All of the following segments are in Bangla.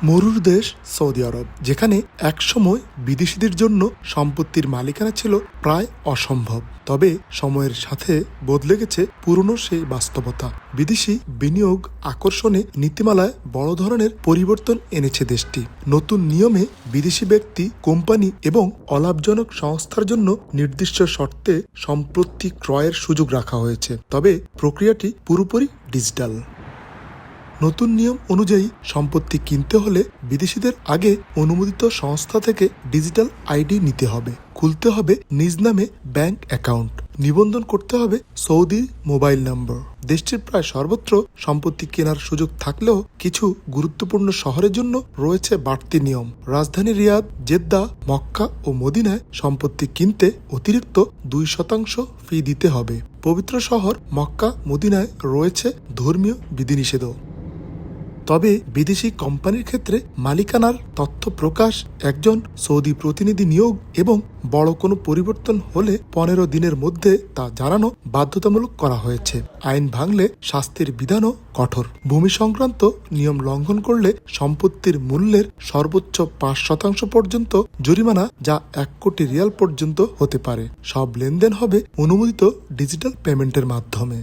মরুর দেশ সৌদি আরব, যেখানে একসময় বিদেশিদের জন্য সম্পত্তির মালিকানা ছিল প্রায় অসম্ভব। তবে সময়ের সাথে বদলে গেছে পুরনো সেই বাস্তবতা। বিদেশি বিনিয়োগ আকর্ষণে নীতিমালায় বড় ধরনের পরিবর্তন এনেছে দেশটি। নতুন নিয়মে বিদেশি ব্যক্তি, কোম্পানি এবং অলাভজনক সংস্থার জন্য নির্দিষ্ট শর্তে সম্পত্তি ক্রয়ের সুযোগ রাখা হয়েছে, তবে প্রক্রিয়াটি পুরোপুরি ডিজিটাল। নতুন নিয়ম অনুযায়ী সম্পত্তি কিনতে হলে বিদেশিদের আগে অনুমোদিত সংস্থা থেকে ডিজিটাল আইডি নিতে হবে, খুলতে হবে নিজ নামে ব্যাংক অ্যাকাউন্ট, নিবন্ধন করতে হবে সৌদি মোবাইল নম্বর। দেশটির প্রায় সর্বত্র সম্পত্তি কেনার সুযোগ থাকলেও কিছু গুরুত্বপূর্ণ শহরের জন্য রয়েছে বাড়তি নিয়ম। রাজধানী রিয়াদ, জেদ্দা, মক্কা ও মদিনায় সম্পত্তি কিনতে অতিরিক্ত 2% ফি দিতে হবে। পবিত্র শহর মক্কা, মদিনায় রয়েছে ধর্মীয় বিধিনিষেধও। তবে বিদেশি কোম্পানির ক্ষেত্রে মালিকানার তথ্য প্রকাশ, একজন সৌদি প্রতিনিধি নিয়োগ এবং বড় কোনো পরিবর্তন হলে 15 দিনের মধ্যে তা জানানো বাধ্যতামূলক করা হয়েছে। আইন ভাঙলে শাস্তির বিধানও কঠোর। ভূমি সংক্রান্ত নিয়ম লঙ্ঘন করলে সম্পত্তির মূল্যের সর্বোচ্চ 5% পর্যন্ত জরিমানা, যা 1 কোটি রিয়াল পর্যন্ত হতে পারে। সব লেনদেন হবে অনুমোদিত ডিজিটাল পেমেন্টের মাধ্যমে।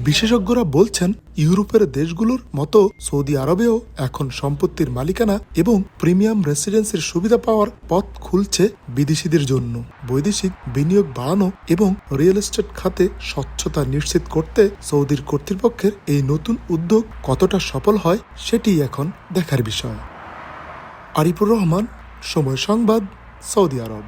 বিশেষজ্ঞরা বলছেন, ইউরোপের দেশগুলোর মতো সৌদি আরবেও এখন সম্পত্তির মালিকানা এবং প্রিমিয়াম রেসিডেন্সির সুবিধা পাওয়ার পথ খুলছে বিদেশিদের জন্য। বৈদেশিক বিনিয়োগ বাড়ানো এবং রিয়েল এস্টেট খাতে স্বচ্ছতা নিশ্চিত করতে সৌদির কর্তৃপক্ষের এই নতুন উদ্যোগ কতটা সফল হয় সেটি এখন দেখার বিষয়। আরিফুর রহমান, সময় সংবাদ, সৌদি আরব।